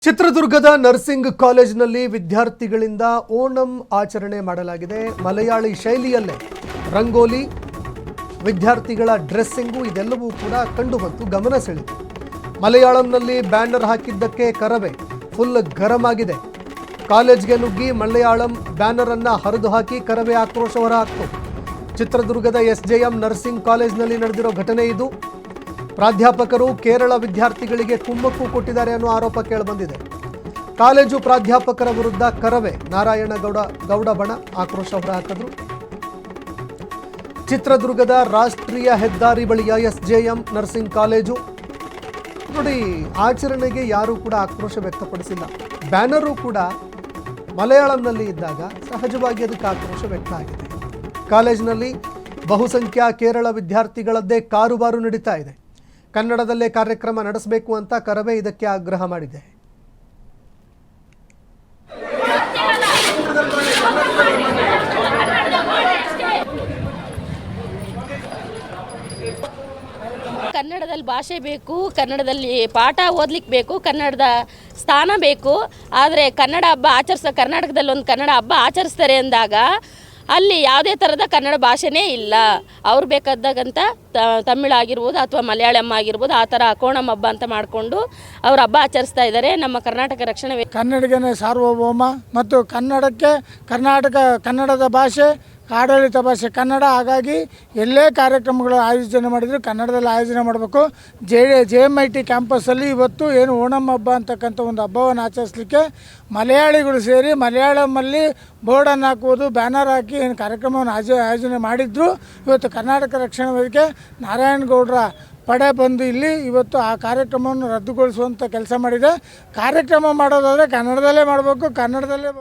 ಚಿತ್ರದುರ್ಗದ ನರ್ಸಿಂಗ್ ಕಾಲೇಜಿನಲ್ಲಿ ವಿದ್ಯಾರ್ಥಿಗಳಿಂದ ಓಣಂ ಆಚರಣೆ ಮಾಡಲಾಗಿದೆ. ಮಲಯಾಳಿ ಶೈಲಿಯಲ್ಲೇ ರಂಗೋಲಿ, ವಿದ್ಯಾರ್ಥಿಗಳ ಡ್ರೆಸ್ಸಿಂಗು ಇದೆಲ್ಲವೂ ಕೂಡ ಕಂಡುಬಂತು, ಗಮನ ಸೆಳೆಯಿತು. ಮಲಯಾಳಂನಲ್ಲಿ ಬ್ಯಾನರ್ ಹಾಕಿದ್ದಕ್ಕೆ ಕರವೇ ಫುಲ್ ಗರಂ ಆಗಿದೆ. ಕಾಲೇಜ್ಗೆ ನುಗ್ಗಿ ಮಲಯಾಳಂ ಬ್ಯಾನರ್ ಅನ್ನು ಹರಿದು ಹಾಕಿ ಕರವೇ ಆಕ್ರೋಶ ಹೊರಹಾಕ್ತು. ಚಿತ್ರದುರ್ಗದ SJM ನರ್ಸಿಂಗ್ ಕಾಲೇಜಿನಲ್ಲಿ ನಡೆದಿರೋ ಘಟನೆ ಇದು. ಪ್ರಾಧ್ಯಾಪಕರು ಕೇರಳ ವಿದ್ಯಾರ್ಥಿಗಳಿಗೆ ಕುಮ್ಮಕ್ಕು ಕೊಟ್ಟಿದ್ದಾರೆ ಅನ್ನೋ ಆರೋಪ ಕೇಳಿಬಂದಿದೆ. ಕಾಲೇಜು ಪ್ರಾಧ್ಯಾಪಕರ ವಿರುದ್ಧ ಕರವೇ ನಾರಾಯಣಗೌಡ ಬಣ ಆಕ್ರೋಶ ಹೊರಹಾಕಿದ್ರು. ಚಿತ್ರದುರ್ಗದ ರಾಷ್ಟ್ರೀಯ ಹೆದ್ದಾರಿ ಬಳಿಯ SJM ನರ್ಸಿಂಗ್ ಕಾಲೇಜು ನೋಡಿ, ಆಚರಣೆಗೆ ಯಾರೂ ಕೂಡ ಆಕ್ರೋಶ ವ್ಯಕ್ತಪಡಿಸಿಲ್ಲ. ಬ್ಯಾನರು ಕೂಡ ಮಲಯಾಳಂನಲ್ಲಿ ಇದ್ದಾಗ ಸಹಜವಾಗಿ ಅದಕ್ಕೆ ಆಕ್ರೋಶ ವ್ಯಕ್ತ ಆಗಿದೆ. ಕಾಲೇಜಿನಲ್ಲಿ ಬಹುಸಂಖ್ಯಾ ಕೇರಳ ವಿದ್ಯಾರ್ಥಿಗಳದ್ದೇ ಕಾರುಬಾರು ನಡೀತಾ ಇದೆ. ಕನ್ನಡದಲ್ಲೇ ಕಾರ್ಯಕ್ರಮ ನಡೆಸಬೇಕು ಅಂತ ಕರವೇ ಇದಕ್ಕೆ ಆಗ್ರಹ ಮಾಡಿದೆ. ಕನ್ನಡದಲ್ಲಿ ಭಾಷೆ ಬೇಕು, ಕನ್ನಡದಲ್ಲಿ ಪಾಠ ಓದಲಿಕ್ಕೆ ಬೇಕು, ಕನ್ನಡದ ಸ್ಥಾನ ಬೇಕು. ಆದರೆ ಕನ್ನಡ ಹಬ್ಬ ಕರ್ನಾಟಕದಲ್ಲಿ ಒಂದು ಕನ್ನಡ ಹಬ್ಬ ಆಚರಿಸ್ತಾರೆ ಅಂದಾಗ ಅಲ್ಲಿ ಯಾವುದೇ ಥರದ ಕನ್ನಡ ಭಾಷೆನೇ ಇಲ್ಲ. ಅವ್ರು ಬೇಕಾದಾಗಂತ ತಮಿಳು ಆಗಿರ್ಬೋದು ಅಥವಾ ಮಲಯಾಳಂ ಆಗಿರ್ಬೋದು ಆ ಥರ ಓಣಂ ಹಬ್ಬ ಅಂತ ಮಾಡಿಕೊಂಡು ಅವ್ರ ಹಬ್ಬ ಆಚರಿಸ್ತಾ ಇದ್ದಾರೆ. ನಮ್ಮ ಕರ್ನಾಟಕ ರಕ್ಷಣೆ ಕನ್ನಡಿಗನೇ ಸಾರ್ವಭೌಮ ಮತ್ತು ಕನ್ನಡದ ಭಾಷೆ ಆಡಳಿತ ಭಾಷೆ ಕನ್ನಡ. ಹಾಗಾಗಿ ಎಲ್ಲೇ ಕಾರ್ಯಕ್ರಮಗಳು ಆಯೋಜನೆ ಮಾಡಿದರೂ ಕನ್ನಡದಲ್ಲಿ ಆಯೋಜನೆ ಮಾಡಬೇಕು. JMIT ಕ್ಯಾಂಪಸ್ಸಲ್ಲಿ ಇವತ್ತು ಏನು ಓಣಂ ಹಬ್ಬ ಅಂತಕ್ಕಂಥ ಒಂದು ಹಬ್ಬವನ್ನು ಆಚರಿಸಲಿಕ್ಕೆ ಮಲಯಾಳಿಗಳು ಸೇರಿ ಮಲಯಾಳಮಲ್ಲಿ ಬೋರ್ಡನ್ನು ಹಾಕುವುದು, ಬ್ಯಾನರ್ ಹಾಕಿ ಏನು ಕಾರ್ಯಕ್ರಮವನ್ನು ಆಯೋಜನೆ ಮಾಡಿದ್ರು. ಇವತ್ತು ಕರ್ನಾಟಕ ರಕ್ಷಣಾ ವೇದಿಕೆ ನಾರಾಯಣಗೌಡರ ಪಡೆ ಬಂದು ಇಲ್ಲಿ ಇವತ್ತು ಆ ಕಾರ್ಯಕ್ರಮವನ್ನು ರದ್ದುಗೊಳಿಸುವಂಥ ಕೆಲಸ ಮಾಡಿದೆ. ಕಾರ್ಯಕ್ರಮ ಮಾಡೋದಾದರೆ ಕನ್ನಡದಲ್ಲೇ ಮಾಡಬೇಕು, ಕನ್ನಡದಲ್ಲೇ